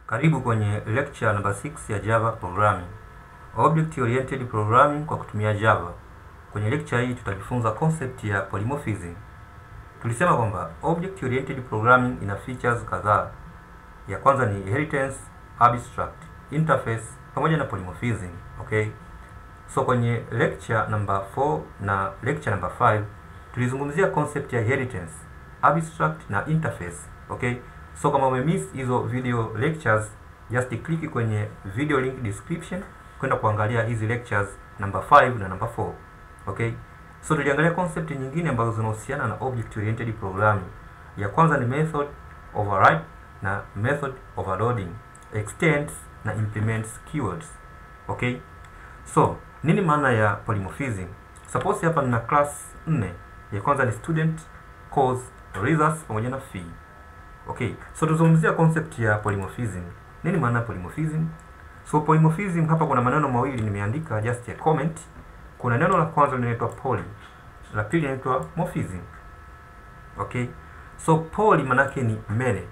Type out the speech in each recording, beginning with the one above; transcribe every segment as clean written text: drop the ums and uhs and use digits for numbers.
Karibu kwenye lecture number 6 ya Java Programming. Object Oriented Programming kwa kutumia Java. Kwenye lecture hii tutajifunza concept ya polymorphism. Tulisema kwamba Object Oriented Programming ina features kadhaa. Ya kwanza ni inheritance, abstract, interface pamoja na polymorphism. Okay? So kwenye lecture number 4 na lecture number 5 tulizungumzia concept ya inheritance, abstract na interface. Okay? So kama umemiss hizo video lectures, just click kwenye video link description kwenda kuangalia hizi lectures number 5 na number 4. Okay? So tuliangalia concept nyingine ambazo zinahusiana na object oriented programming. Ya kwanza ni method override na method overloading, extends na implements keywords. Okay? So nini maana ya polymorphism? Suppose hapa nina class 4. Ya kwanza ni student, course, results pamoja na fee. Okay, so tuzungumzia concept ya polymorphism. Nini maana ya polymorphism? So polymorphism hapa kuna maneno mawili nimeandika just a comment. Kuna neno la kwanza linaitwa poly, la pili linaitwa morphism. Okay? So poly manake ni many.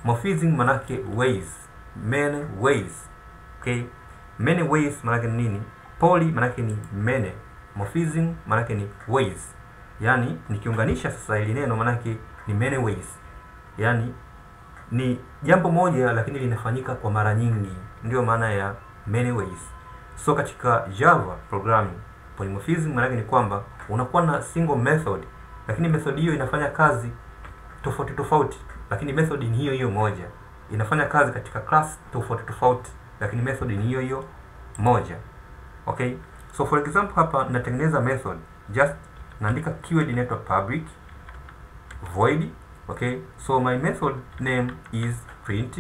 Morphism manake ways. Many ways. Okay? Many ways manake ni nini? Poly manake ni many. Morphism manake ni ways. Yaani nikiunganisha sasa hili neno manake ni many ways. Yaani ni jambo moja lakini linafanyika kwa mara nyingi, ndio maana ya many ways. So katika Java programming, polymorphism maana ni kwamba unakuwa na single method, lakini method hiyo inafanya kazi tofauti tofauti, lakini method ni hiyo hiyo moja. Inafanya kazi katika class tofauti tofauti, lakini method ni hiyo hiyo moja. Okay? So for example hapa natengeneza method, just naandika keyword inaitwa public void. Okay, so my method name is print,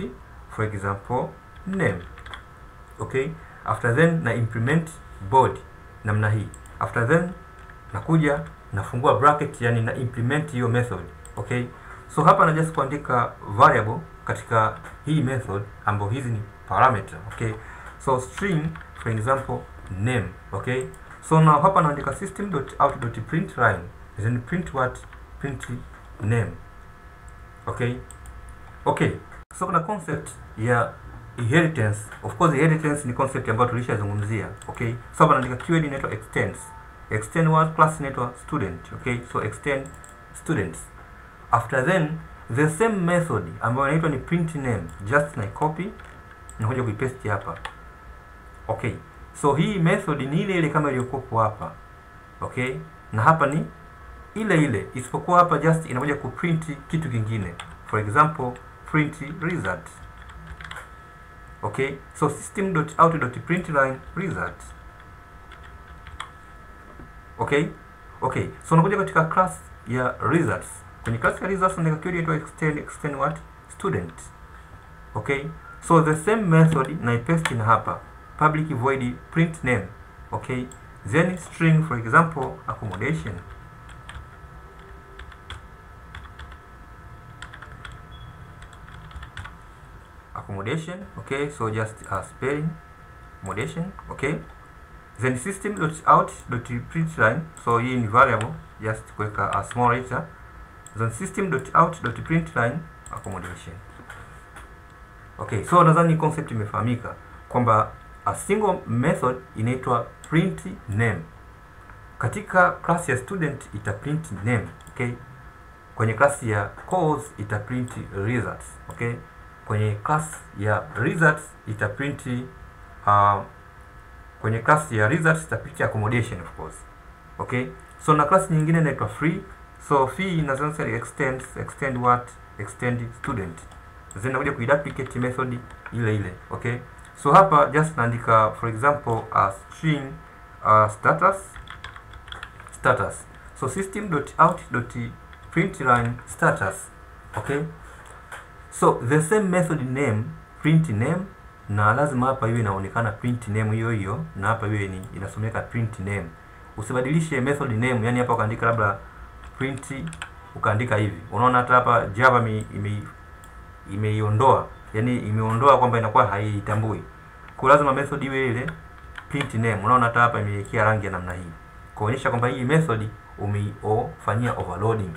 for example, name. Okay, after then na implement body namna hii. After then nakuja nafungua bracket, yani na implement hiyo method. Okay, so hapa na just kuandika variable katika hii method ambapo hizi ni parameter. Okay, so string for example name. Okay, so now hapa naandika system.out.println, then print what? Print name. Okay. Okay. So kuna concept ya inheritance. Of course inheritance ni concept ambayo tulishazungumzia. Okay. So hapa naandika keyword inaitwa extends. Extend what? Class inaitwa student. Okay. So extend students. After then the same method ambayo inaitwa ni print name, just na copy na kuja kuipaste hapa. Okay. So hii method ni ile ile kama iliyokuwa hapa. Okay. Na hapa ni ile ile, isipokuwa hapa just inakuja kuprint kitu kingine. For example, print result. Okay, so system.out.println result. Okay? Okay, so unakuja katika class ya results. Kwenye class ya results ndio keyword inaitwa extend what? Student. Okay? So the same method na ipaste na hapa. Public void print name. Okay? Then string for example accommodation. Accommodation. Okay, so just spelling accommodation. Okay, then system.out.println, so hii ni variable, just kuweka a small letter, then system.out.println accommodation. Okay, so nadhani concept imefahamika kwamba a single method inaitwa print name. Katika class ya student ita print name. Okay, kwenye class ya course ita print results. Okay, kwenye class ya results ita print kwenye class ya results ita print accommodation of course. Okay, so na class nyingine inaitwa free. So free inaanza extend what? Extend student. Then nakuja kuiduplicate method ile ile. Okay, so hapa just naandika for example a string status. So system.out.println status. Okay, so the same method name print name, na lazima hapa iwe inaonekana print name hiyo hiyo, na hapa iwe ni inasomeka print name. Usibadilishe method name, yani hapa ukaandika labda print ukaandika hivi. Unaona hata hapa Java imeiondoa, yani imeondoa kwamba inakuwa haitambui. Kwa lazima method iwe ile print name. Unaona hata hapa imewekea rangi ya namna hii, kuonyesha kwamba hii method umeifanyia overloading.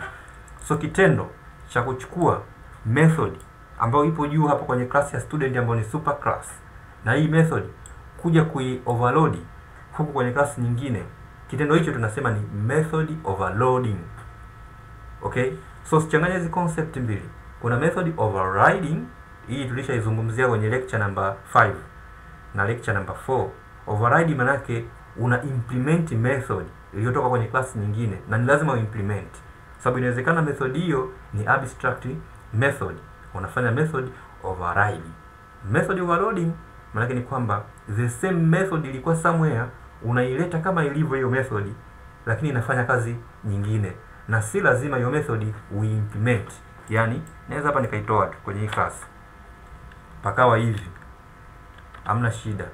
So kitendo cha kuchukua method ambayo ipo juu hapa kwenye class ya student ambayo ni super class, na hii method kuja overload huku kwenye class nyingine, kitendo hicho tunasema ni method overloading. Okay, so sichanganya hizi concept mbili. Kuna method overriding, hii tulishaizungumzia kwenye lecture number 5 na lecture number 4. Override maana yake una implement method iliyotoka kwenye class nyingine, na ni lazima uimplement, sababu inawezekana method hiyo ni abstract method, unafanya method override. Method overloading maana yake ni kwamba the same method ilikuwa somewhere, unaileta kama ilivyo hiyo method, lakini inafanya kazi nyingine, na si lazima hiyo method uimplement. Yani naweza hapa nikaitoa tu kwenye hii class pakawa hivi, hamna shida,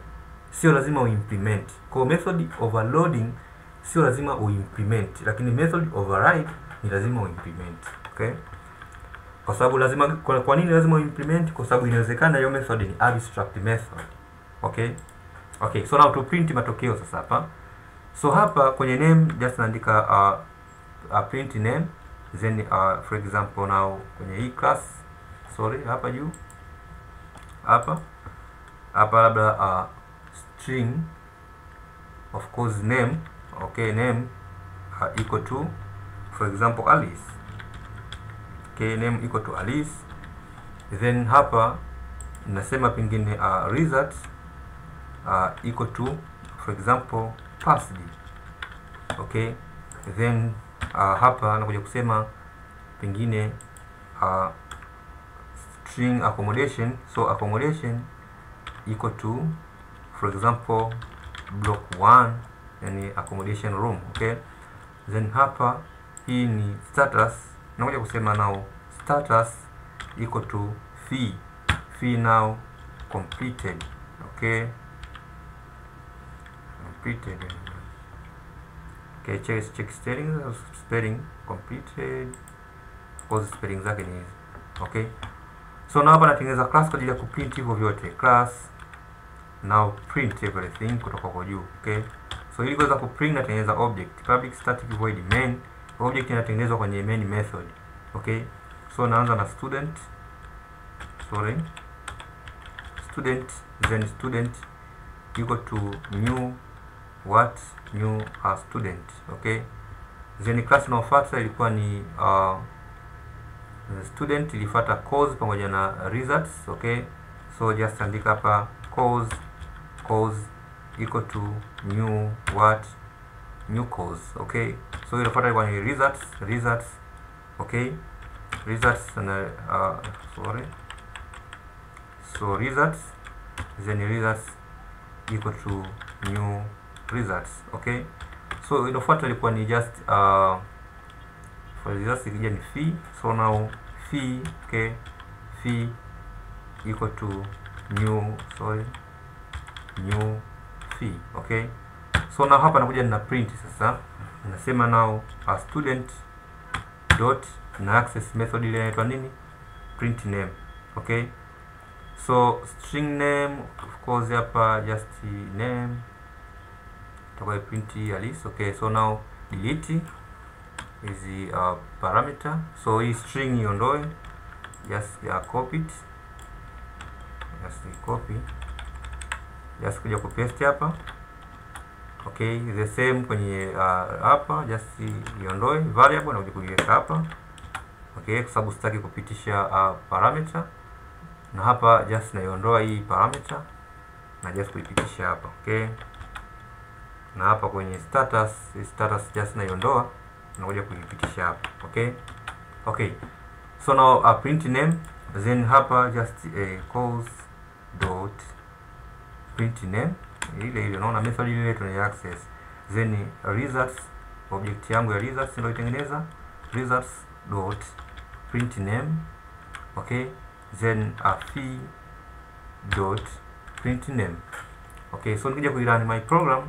sio lazima uimplement. Kwa method overloading sio lazima uimplement, lakini method override ni lazima uimplement. Okay, kwa sababu lazima, kwa nini lazima uimplement? Kwa sababu inawezekana hiyo method ni abstract method. Okay, okay, so now to print matokeo sasa hapa. So hapa kwenye name just naandika print name, then for example now kwenye hii class, sorry, hapa juu hapa labda string of course name. Okay, name equal to for example Alice. Okay, name equal to Alice, then hapa nasema pengine result equal to for example passed. Okay, then hapa nakuja kusema pengine string accommodation, so accommodation equal to for example block 1, yani accommodation room. Okay, then hapa hii ni status, nakuja kusema now status equal to fee now completed. Okay, completed. Okay, check spelling completed, cause spelling zake ni hizi. Okay, so now hapa natengeneza class kwa ajili ya kuprint hivyo vyote. Class now print everything kutoka kwa juu. Okay, so ili kuweza kuprint natengeneza object public static void main. Object inatengenezwa kwenye main method. Okay, so naanza na student, then student equal to new student. Okay, then class inayofuata ilikuwa ni student, ilifuata course pamoja na results. Okay, so just andika hapa course equal to new course. Okay, so ilifuata ilikuwa ni results. Okay, results na so results, then results equal to new results. Okay, so ilifuata ilikuwa ni just for results ikija ni fee, so now fee. Okay, fee equal to new fee. Okay, so now hapa nakuja na print sasa, nasema now a student dot na access method ile inaitwa nini, print name. Okay, so string name of course hapa just name tutakuwa print Alice. Okay, so now delete hizi parameter, so hii string iondoe, just copy it, just kuja kupaste hapa. Okay, the same kwenye hapa just iondoe variable na kuja kuiweka hapa. Okay, kwa sababu sitaki kupitisha parameter, na hapa just naiondoa hii parameter na just kuipitisha hapa. Okay, na hapa kwenye status just naiondoa na kuja kuipitisha hapa. Okay, okay, so now print name, then hapa just calls dot print name ile unaona method ile tuna access, then results, object yangu ya results ndio itengeneza results dot print name. Okay, then fee dot print name. Okay, so nikija kuirun my program.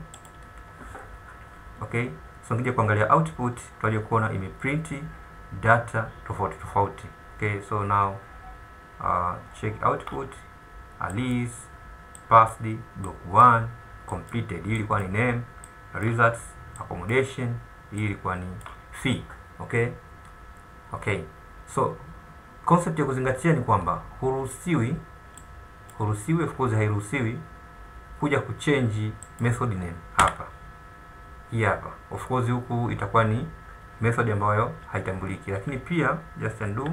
Okay, so nikija kuangalia output tutaje kuona imeprint data tofauti. Okay, so now check output, Alice passed block 1 completed, hii ilikuwa ni name, results accommodation, hii ilikuwa ni fee. Okay, okay, so concept ya kuzingatia ni kwamba huruhusiwi, of course hairuhusiwi kuja kuchange method name hapa. Hii hapa of course huku itakuwa ni method ambayo haitambuliki, lakini pia just undo,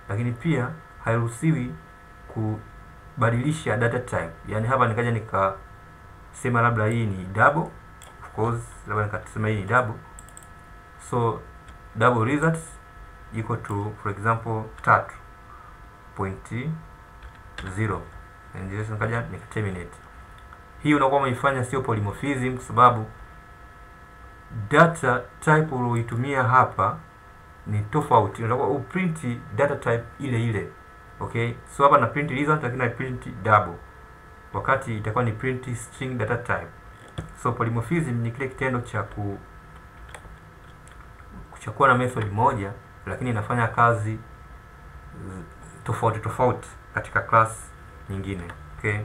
lakini pia hairuhusiwi kubadilisha data type. Yani hapa nikaja nikasema labda hii ni double, of course labda nikasema hii ni double, so double results equal to for example 3.0 and just nikaja terminate. Hii unakuwa umeifanya sio polymorphism, kwa sababu data type uliyoitumia hapa ni tofauti. Unataka uprint data type ile ile, okay? So hapa na print result lakini na print double, wakati itakuwa ni print string data type. So polymorphism ni kile kitendo cha kuchukua na method moja lakini inafanya kazi tofauti katika class nyingine, okay?